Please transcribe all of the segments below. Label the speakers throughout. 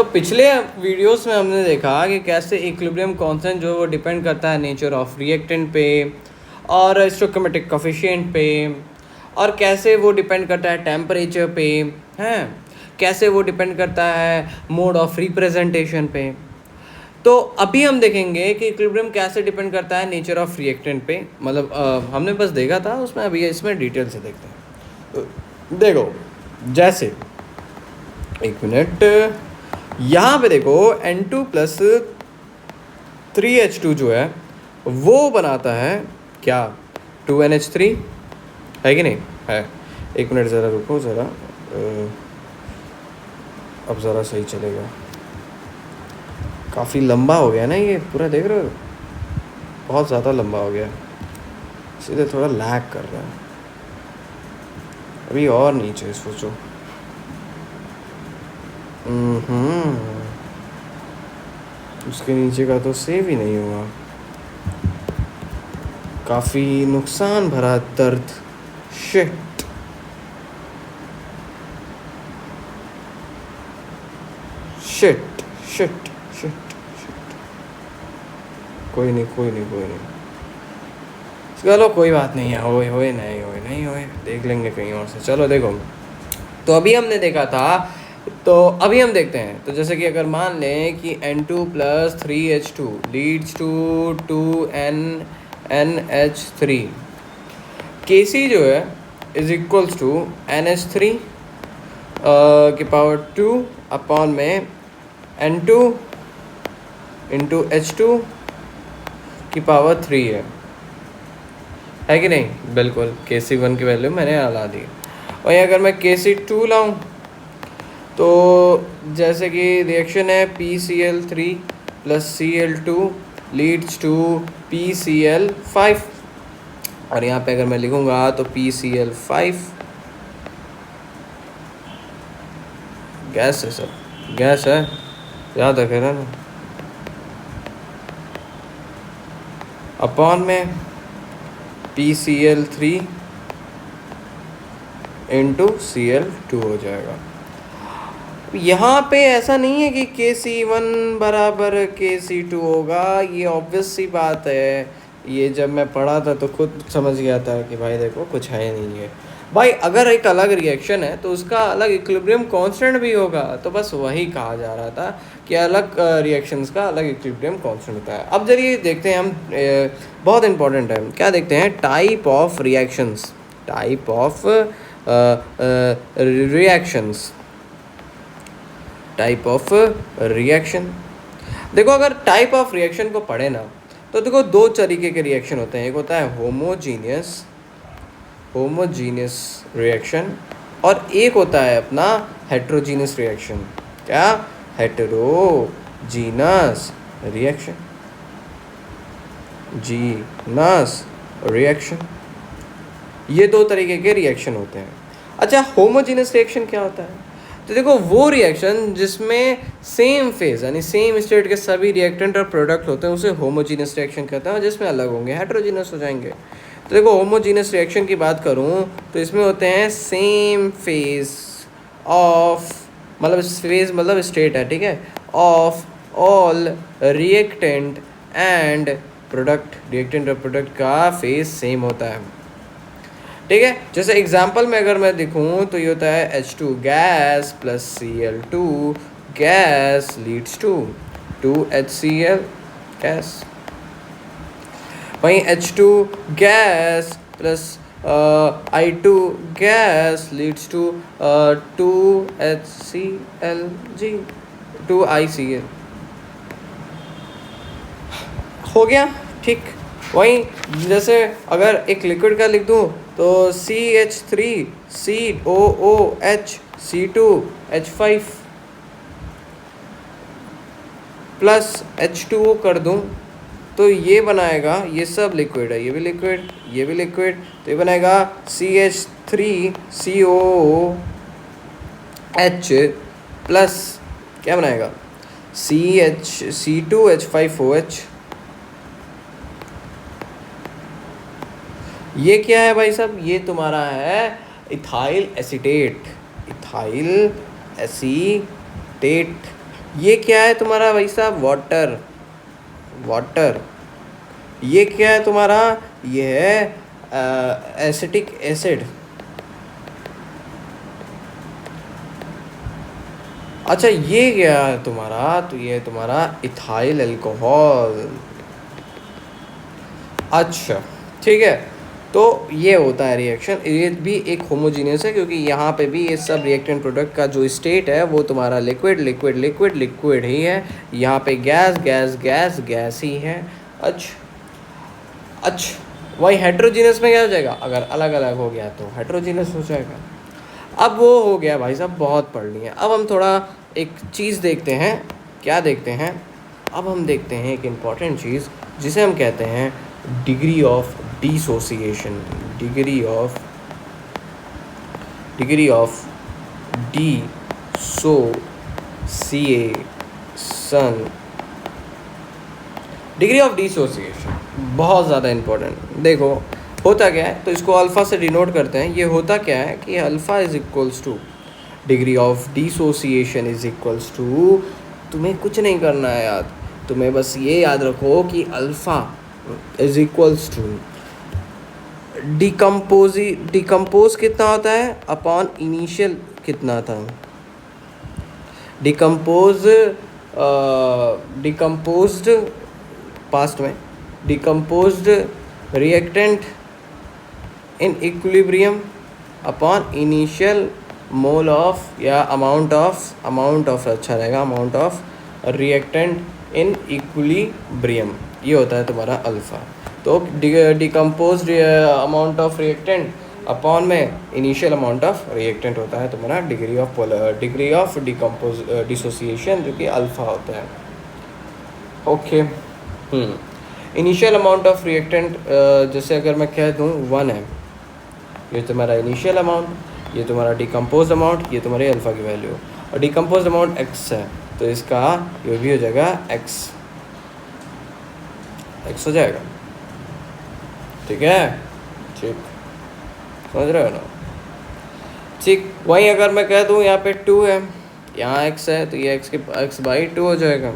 Speaker 1: तो पिछले वीडियोस में हमने देखा कि कैसे इक्विलिब्रियम कांस्टेंट जो वो डिपेंड करता है नेचर ऑफ रिएक्टेंट पे और स्टोइकोमेट्रिक कोफिशिएंट पे, और कैसे वो डिपेंड करता है टेम्परेचर पे, हैं कैसे वो डिपेंड करता है मोड ऑफ रिप्रेजेंटेशन पे। तो अभी हम देखेंगे कि इक्विलिब्रियम कैसे डिपेंड करता है नेचर ऑफ रिएक्टेंट पे। मतलब हमने बस देखा था उसमें, अभी इसमें डिटेल से देखते हैं। देखो जैसे एक मिनट, यहाँ पे देखो N2 प्लस 3H2 जो है वो बनाता है क्या, 2NH3, है कि नहीं है। एक मिनट ज़रा रुको ज़रा, अब ज़रा सही चलेगा। काफ़ी लंबा हो गया ना ये पूरा, देख रहे हो बहुत ज़्यादा लंबा हो गया, सीधे थोड़ा लैग कर रहा है। अभी और नीचे सोचो। उसके नीचे का तो सेव ही नहीं हुआ, काफ़ी नुकसान भरा दर्द। Shit, shit shit shit shit. कोई नहीं कोई नहीं कोई नहीं, चलो कोई बात नहीं है, होए नहीं होए, देख लेंगे कहीं और से। चलो देखो, तो अभी हमने देखा था, तो अभी हम देखते हैं। तो जैसे कि अगर मान लें कि N2 plus 3H2 leads to 2NH3, Kc जो है इज इक्वल्स टू NH3 की पावर 2 अपॉन में N2 इंटू H2 की पावर 3 है कि नहीं। बिल्कुल Kc1 की वैल्यू मैंने ला दी। वहीं अगर मैं Kc2 लाऊं तो जैसे कि रिएक्शन है PCl3 plus Cl2 leads to PCl5, और यहाँ पे अगर मैं लिखूँगा तो PCl5 गैस है, सर गैस है, याद रखे ना, अपॉन में PCl3 इंटू Cl2 हो जाएगा। यहाँ पे ऐसा नहीं है कि Kc1 बराबर Kc2 होगा, ये ऑब्वियस सी बात है। ये जब मैं पढ़ा था तो खुद समझ गया था कि भाई देखो कुछ है नहीं है भाई। अगर एक अलग रिएक्शन है तो उसका अलग इक्विलिब्रियम कांस्टेंट भी होगा, तो बस वही कहा जा रहा था कि अलग रिएक्शंस का अलग इक्विलिब्रियम कांस्टेंट होता है। अब जरिए देखते हैं हम, बहुत इंपॉर्टेंट है, क्या देखते हैं, type of reactions, type of reactions, type of reaction. देखो अगर टाइप ऑफ रिएक्शन को पढ़े ना, तो देखो दो तरीके के रिएक्शन होते हैं। एक होता है होमोजीनियस रिएक्शन, और एक होता है अपना हेट्रोजीनियस रिएक्शन। क्या, हेट्रोजीनस रिएक्शन, जीनस रिएक्शन, ये दो तरीके के रिएक्शन होते हैं। अच्छा, होमोजीनियस रिएक्शन क्या होता है? तो देखो वो रिएक्शन जिसमें सेम फेज यानी सेम स्टेट के सभी रिएक्टेंट और प्रोडक्ट होते हैं उसे होमोजीनियस रिएक्शन कहते हैं, और जिसमें अलग होंगे हेट्रोजीनियस हो जाएंगे। तो देखो होमोजीनियस रिएक्शन की बात करूं तो इसमें होते हैं सेम फेज ऑफ, मतलब फेज मतलब स्टेट है, ठीक है, of all reactant and product, reactant और प्रोडक्ट का फेज सेम होता है, ठीक है। जैसे एग्जांपल में अगर मैं दिखूं तो ये होता है H2 gas plus Cl2 gas leads to 2HCl gas. वहीं H2 gas plus I2 gas leads to 2HClG 2ICl हो गया, ठीक। वहीं जैसे अगर एक लिक्विड का लिख दूं तो CH3 COOH C2H5 plus H2O कर दूं तो ये बनाएगा, ये सब लिक्विड है, ये भी लिक्विड, ये भी लिक्विड, तो ये बनाएगा CH3 COOH प्लस क्या बनाएगा C2H5OH। ये क्या है भाई साहब, ये तुम्हारा है इथाइल एसीटेट, इथाइल एसीटेट, ये क्या है तुम्हारा भाई साहब, वाटर, वाटर। ये क्या है तुम्हारा, ये है एसिटिक एसिड। अच्छा ये क्या है तुम्हारा, तो ये है तुम्हारा इथाइल अल्कोहल। अच्छा ठीक है, तो ये होता है रिएक्शन। ये भी एक होमोजीनियस है क्योंकि यहाँ पे भी ये सब रिएक्टेंट प्रोडक्ट का जो स्टेट है वो तुम्हारा लिक्विड लिक्विड लिक्विड लिक्विड ही है। यहाँ पे गैस गैस गैस गैस ही है। अच्छा अच्छा, वही हेट्रोजीनियस में क्या हो जाएगा, अगर अलग अलग हो गया तो हेट्रोजीनियस हो जाएगा। अब वो हो गया भाई साहब, बहुत पढ़ लिए। अब हम थोड़ा एक चीज़ देखते हैं। क्या देखते हैं, अब हम देखते हैं एक इम्पॉर्टेंट चीज़ जिसे हम कहते हैं degree of dissociation. Degree of dissociation. Degree of dissociation बहुत ज़्यादा इम्पोर्टेंट। देखो होता क्या है, तो इसको अल्फ़ा से डिनोट करते हैं। ये होता क्या है कि alpha is equals to degree of dissociation is equals to, तुम्हें कुछ नहीं करना है याद, तुम्हें बस ये याद रखो कि alpha is equals to decompose कितना होता है अपॉन इनिशियल कितना था, डिकम्पोज्ड पास्ट में, decomposed reactant in equilibrium upon initial mole of या अमाउंट ऑफ अच्छा रहेगा, amount of reactant in equilibrium. ये होता है तुम्हारा अल्फ़ा। तो decomposed amount of reactant upon में इनिशियल अमाउंट ऑफ रिएक्टेंट होता है तुम्हारा डिग्री ऑफ डिसोसिएशन, जो कि अल्फ़ा होता है। Okay, initial amount of reactant जैसे अगर मैं कह दूँ 1 है, ये तुम्हारा इनिशियल अमाउंट, ये तुम्हारा डिकम्पोज अमाउंट, ये तुम्हारी अल्फ़ा की वैल्यू, और डिकम्पोज अमाउंट x है तो इसका ये भी हो जाएगा x हो जाएगा। ठीक है, ठीक, समझ रहे हो ना। ठीक, वहीं अगर मैं कह दूँ यहाँ पे 2 है, यहाँ x है तो ये x/2 हो जाएगा।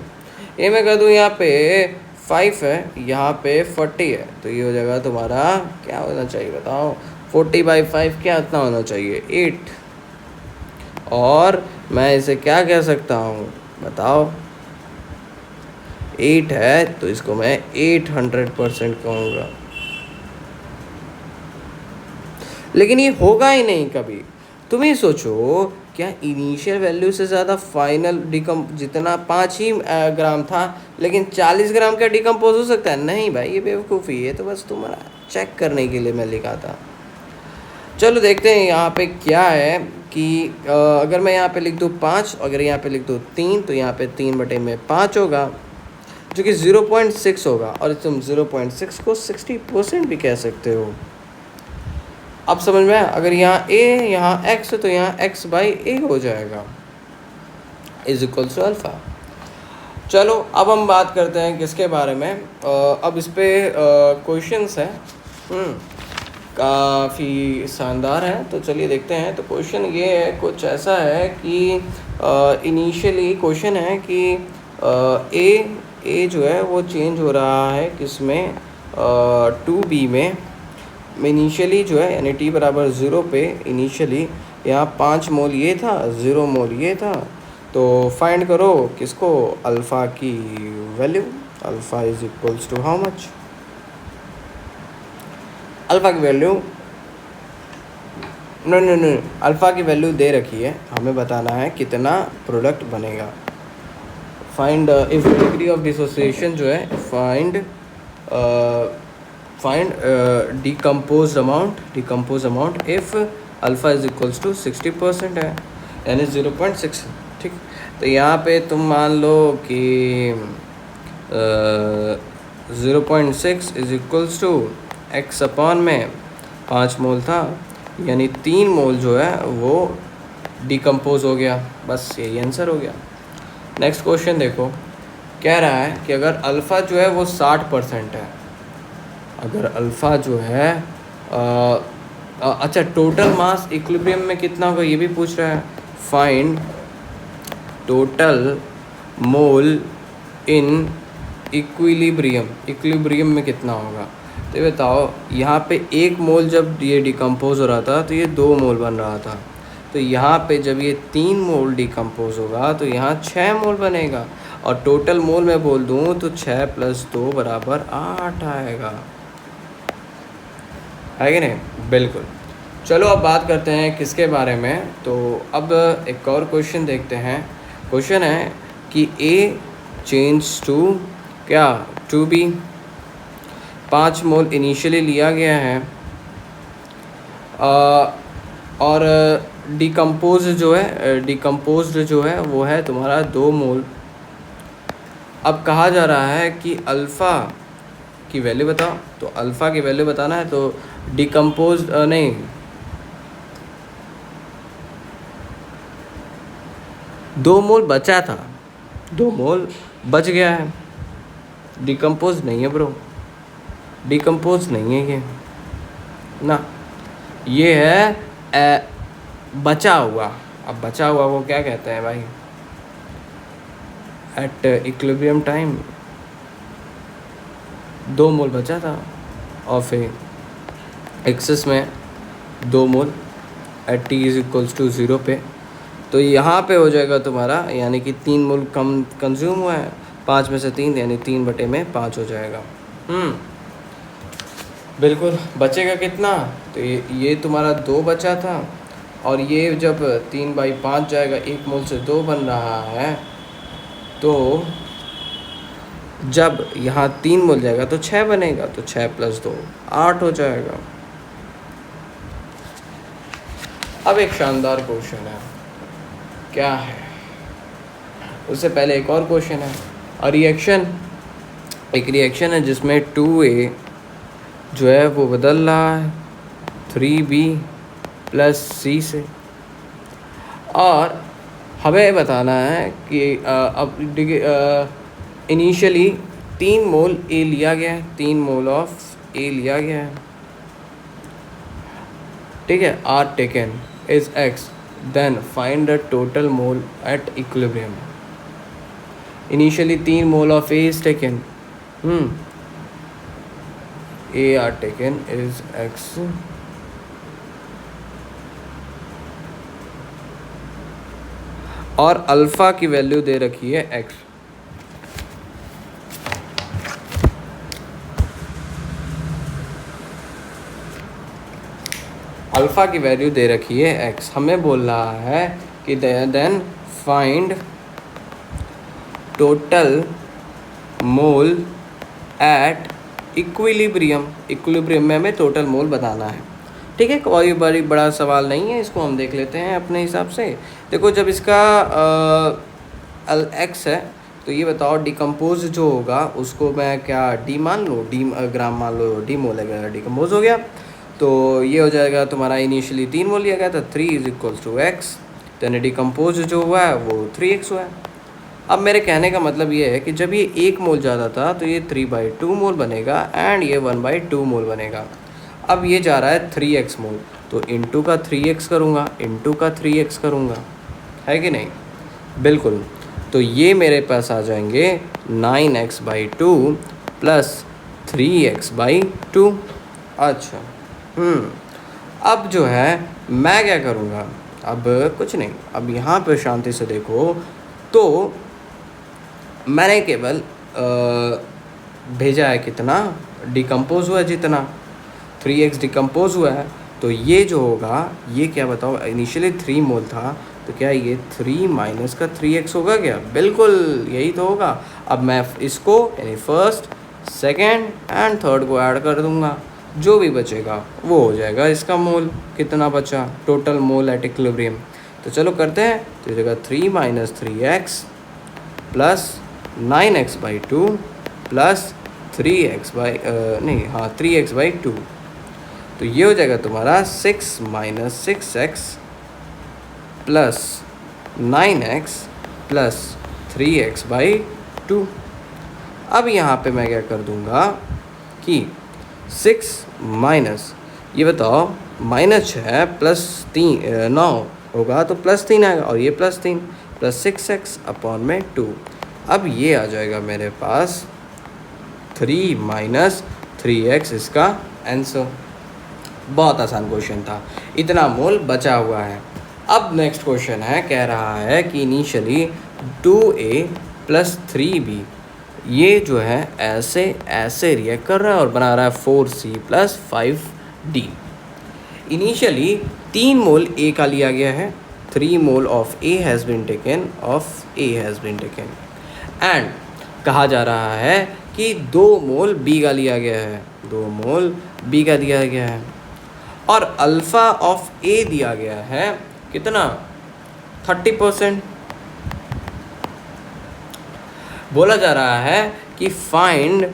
Speaker 1: ये मैं कह दूँ यहाँ पे 5 है, यहाँ पे 40 है, तो ये हो जाएगा तुम्हारा क्या होना चाहिए बताओ, 40/5 क्या इतना होना चाहिए, 8। और मैं इसे क्या कह सकता हूँ बताओ, 8 है तो इसको मैं 800% कहूँगा। लेकिन ये होगा ही नहीं कभी। तुम ही सोचो, क्या इनिशियल वैल्यू से ज़्यादा फाइनल जितना 5 ही ग्राम था, लेकिन 40 ग्राम का डिकम्पोज हो सकता है? नहीं भाई, ये बेवकूफ़ी है। तो बस तुम्हारा चेक करने के लिए मैं लिखा था। चलो देखते हैं यहाँ पे क्या है कि अगर मैं यहाँ पे लिख दूँ 5, अगर यहाँ पे लिख दूँ 3, तो यहाँ पे 3/5 होगा, जो कि 0.6 होगा। और तुम 0.6 को 60% भी कह सकते हो। अब समझ में आया? अगर यहाँ a यहाँ x है तो यहाँ x/a हो जाएगा इज इक्वल्स टू अल्फ़ा। चलो अब हम बात करते हैं किसके बारे में। अब इस पर क्वेश्चंस है, काफ़ी शानदार है। तो चलिए देखते हैं। तो क्वेश्चन ये है, कुछ ऐसा है कि इनिशियली क्वेश्चन है कि a जो है वो चेंज हो रहा है किसमें, 2b में इनिशियली जो है, यानी t बराबर 0 पे इनिशियली यहाँ 5 मोल ये था, 0 मोल ये था। तो फाइंड करो किसको, अल्फ़ा की value. Alpha is equals to how much, alpha की वैल्यू नो अल्फ़ा की वैल्यू दे रखी है, हमें बताना है कितना प्रोडक्ट बनेगा। Find if degree of dissociation जो है, find decompose amount if alpha is equals to 60% है, यानी 0.6। ठीक, तो यहाँ पे तुम मान लो कि 0.6 is equals to x upon में 5 मोल था, यानी 3 मोल जो है वो डिकम्पोज हो गया। बस यही आंसर हो गया। नेक्स्ट क्वेश्चन देखो, कह रहा है कि अगर अल्फ़ा जो है वो 60% है, अगर अल्फ़ा जो है अच्छा टोटल मास इक्विलिब्रियम में कितना होगा ये भी पूछ रहा है। Find total mole in equilibrium, equilibrium में कितना होगा। तो ये बताओ, यहाँ पे 1 मोल जब ये डिकम्पोज हो रहा था तो ये 2 मोल बन रहा था, तो यहाँ पे जब ये 3 मोल डिकम्पोज होगा तो यहाँ 6 मोल बनेगा, और टोटल मोल मैं बोल दूँ तो 6 + 2 = 8 आएगा, है कि नहीं। बिल्कुल। चलो अब बात करते हैं किसके बारे में। तो अब एक और क्वेश्चन देखते हैं। क्वेश्चन है कि ए चेंज टू क्या, टू बी। 5 मोल इनिशियली लिया गया है, और डिकम्पोज जो है वो है तुम्हारा 2 मोल। अब कहा जा रहा है कि अल्फ़ा की वैल्यू बताओ। तो अल्फ़ा की वैल्यू बताना है तो डिकम्पोज नहीं, दो मोल बचा था, 2 मोल बच गया है, डिकम्पोज नहीं है ब्रो, डिकम्पोज नहीं है ये ना, ये है बचा हुआ। अब बचा हुआ को क्या कहते हैं भाई, एट इक्विलिब्रियम टाइम 2 मोल बचा था, और फिर एक्सेस में 2 मोल एट t = 0 पे। तो यहाँ पे हो जाएगा तुम्हारा, यानी कि 3 मोल कम कंज्यूम हुआ है, 5 में से 3 यानी 3/5 हो जाएगा। बिल्कुल। बचेगा कितना, तो ये तुम्हारा 2 बचा था, और ये जब 3/5 जाएगा, 1 मोल से 2 बन रहा है, तो जब यहाँ 3 मोल जाएगा तो 6 बनेगा, तो 6 + 2 8 हो जाएगा। अब एक शानदार क्वेश्चन है, क्या है, उससे पहले एक और क्वेश्चन है। और एक रिएक्शन है जिसमें 2A जो है वो बदल रहा है 3B + C से, और हमें बताना है कि अब इनिशियली 3 मोल A लिया गया है, 3 मोल ऑफ A लिया गया है, ठीक है। R taken is X, then find the total mole at equilibrium. Initially 3 mole of A is taken, A are taken is X, और अल्फ़ा की वैल्यू दे रखी है X। अल्फ़ा की वैल्यू दे रखी है x, हमें बोल रहा है कि then find total mole at equilibrium. Equilibrium में हमें टोटल मोल बताना है, ठीक है। कोई बड़ा सवाल नहीं है, इसको हम देख लेते हैं अपने हिसाब से। देखो, जब इसका x है तो ये बताओ डिकम्पोज जो होगा उसको मैं क्या डी मान लूँ, डी ग्राम मान लो, डी मोल है, डिकम्पोज हो गया। तो ये हो जाएगा तुम्हारा, इनिशियली 3 मोल लिया गया था, 3 = x, तो डिकम्पोज जो हुआ है वो 3x हुआ है। अब मेरे कहने का मतलब ये है कि जब ये 1 मोल ज़्यादा था तो ये 3/2 मोल बनेगा, एंड ये 1/2 मोल बनेगा। अब ये जा रहा है 3x मोल, तो इंटू का 3x करूँगा, इंटू का 3x करूँगा, है कि नहीं। बिल्कुल। तो ये मेरे पास आ जाएंगे 9x/2 + 3x/2। अच्छा, अब जो है मैं क्या करूँगा, अब कुछ नहीं, अब यहाँ पे शांति से देखो, तो मैंने केवल भेजा है कितना, डिकम्पोज हुआ है जितना, 3x डिकम्पोज हुआ है, तो ये जो होगा, ये क्या बताओ, इनिशियली 3 मोल था, तो क्या ये 3 - का 3x होगा क्या, बिल्कुल यही तो होगा। अब मैं इसको यानी फर्स्ट, सेकेंड एंड थर्ड को ऐड कर दूँगा, जो भी बचेगा वो हो जाएगा इसका मोल, कितना बचा, टोटल मोल एट इक्विलिब्रियम। तो चलो करते हैं। तो ये जगह 3 - 3x + 9x/2 + 3x/2, तो ये हो जाएगा तुम्हारा 6 - 6x + 9x + 3x/2। अब यहाँ पे मैं क्या कर दूँगा कि 6 ये बताओ -6 + 3 9 होगा, तो +3 आएगा, और ये +3 + 6x/2, अब ये आ जाएगा मेरे पास 3 माइनस 3x इसका आंसर। बहुत आसान क्वेश्चन था, इतना मोल बचा हुआ है। अब नेक्स्ट क्वेश्चन है, कह रहा है कि इनिशियली 2a प्लस 3b ये जो है ऐसे ऐसे रिएक्ट कर रहा है और बना रहा है 4c plus 5d। Initially 3 mole a का लिया गया है, 3 mole of a has been taken and कहा जा रहा है कि 2 मोल b का लिया गया है, 2 मोल b का दिया गया है और अल्फ़ा ऑफ a दिया गया है कितना 30%। बोला जा रहा है कि find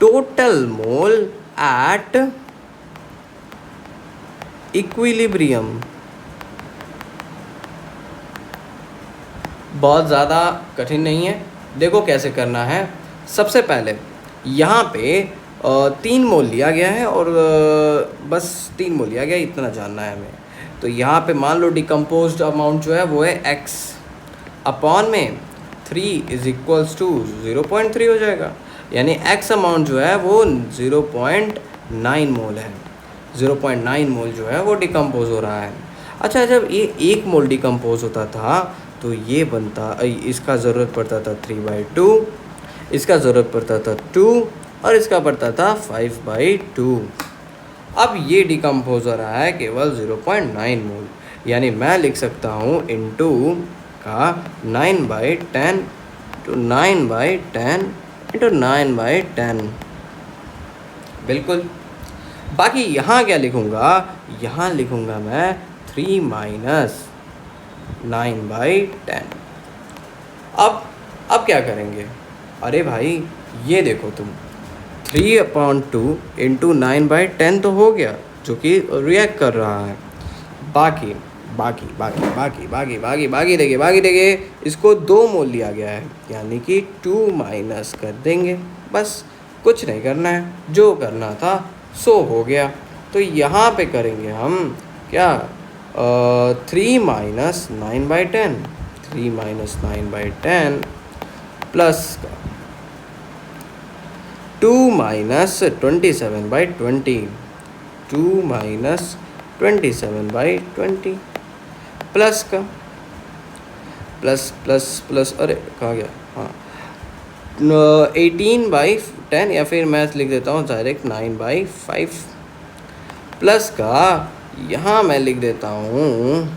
Speaker 1: total mole at equilibrium. बहुत ज़्यादा कठिन नहीं है, देखो कैसे करना है। सबसे पहले यहाँ पे 3 मोल लिया गया है और बस 3 मोल लिया गया, इतना जानना है हमें। तो यहाँ पे मान लो डिकम्पोज्ड अमाउंट जो है वो है x अपॉन में 3 इज इक्वल्स टू 0.3 हो जाएगा, यानी x अमाउंट जो है वो 0.9 मोल है। 0.9 मोल जो है वो डिकम्पोज हो रहा है। अच्छा, जब ये 1 मोल डिकम्पोज होता था तो ये बनता, इसका ज़रूरत पड़ता था 3/2, इसका ज़रूरत पड़ता था 2 और इसका पड़ता था 5/2। अब ये डिकम्पोज हो रहा है केवल 0.9 मोल, यानी मैं लिख सकता हूँ इनटू का 9/10 तो 9/10 इंटू 9/10। बिल्कुल। बाकी यहाँ क्या लिखूँगा, यहाँ लिखूँगा मैं 3 माइनस 9/10। अब क्या करेंगे, अरे भाई ये देखो तुम 3/2 इंटू 9/10 तो हो गया, जो कि रिएक्ट कर रहा है। बाकी देखिए इसको 2 मोल लिया गया है, यानी कि 2 माइनस कर देंगे, बस कुछ नहीं करना है, जो करना था सो हो गया। तो यहाँ पे करेंगे हम क्या 3 minus 9/10, 3 minus 9/10 plus 2 minus 27/20, 2 minus 27/20 plus का प्लस अरे कहाँ गया, हाँ 18/10 या फिर मैं लिख देता हूँ डायरेक्ट 9/5 प्लस का यहाँ मैं लिख देता हूँ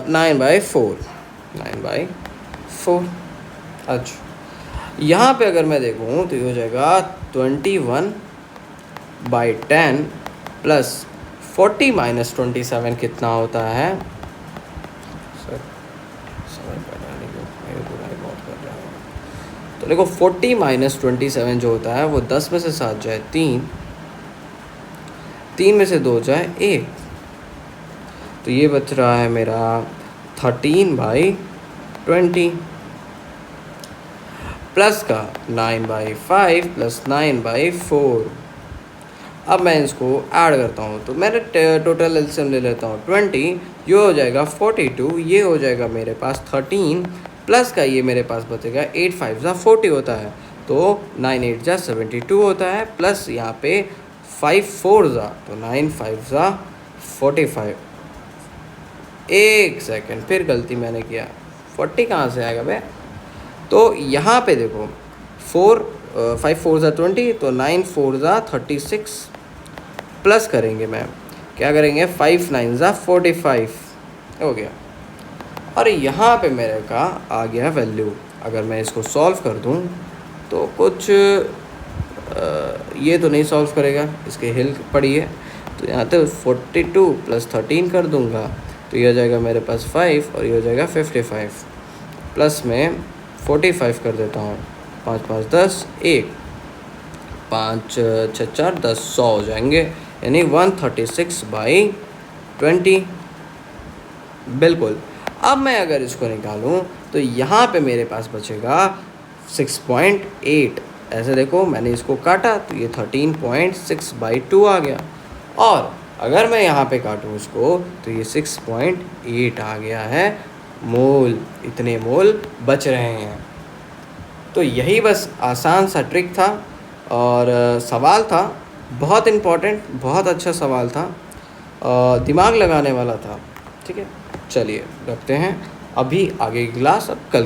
Speaker 1: 9/4। अच्छा, यहाँ पे अगर मैं देखूँ तो ये हो जाएगा 21/10 प्लस 40 माइनस 27 कितना होता है। सर समझ बनाने को मेरे बुराई बहुत कर रहा है। तो देखो 40 माइनस 27 जो होता है वो 10 में से 7 जाए 3, 3 में से 2 जाए 1, तो ये बच रहा है मेरा 13/20 प्लस का 9/5 प्लस 9/4। अब मैं इसको ऐड करता हूँ तो मैंने टोटल एलसीएम ले लेता हूँ 20, ये हो जाएगा 42, ये हो जाएगा मेरे पास 13 प्लस का ये मेरे पास बचेगा 8 5 40 होता है, तो 9 8 72 होता है, प्लस यहाँ पे 5 4 तो 9 5 45। एक सेकेंड, फिर गलती मैंने किया, 40 कहाँ से आएगा बे। तो यहाँ पे देखो 5 4 20, तो 9 4 36 प्लस करेंगे, मैं क्या करेंगे 5 9 45 हो गया। और यहाँ पे मेरे का आ गया वैल्यू। अगर मैं इसको सॉल्व कर दूँ तो कुछ ये तो नहीं सॉल्व करेगा, इसके हिल पड़ी है, तो यहाँ तक 42 प्लस 13 कर दूँगा तो ये हो जाएगा मेरे पास 5 और ये हो जाएगा 55 प्लस में 45 कर देता हूँ, 5 5 10 1 5 6 4 10 100 हो जाएंगे, यानी 136/20। बिल्कुल। अब मैं अगर इसको निकालूं तो यहाँ पे मेरे पास बचेगा 6.8। ऐसे देखो मैंने इसको काटा तो ये 13.6/2 आ गया, और अगर मैं यहाँ पे काटूँ इसको तो ये 6.8 आ गया है मोल, इतने मोल बच रहे हैं। तो यही बस आसान सा ट्रिक था और सवाल था बहुत इम्पोर्टेंट, बहुत अच्छा सवाल था, दिमाग लगाने वाला था। ठीक है, चलिए रखते हैं, अभी आगे की क्लास अब कल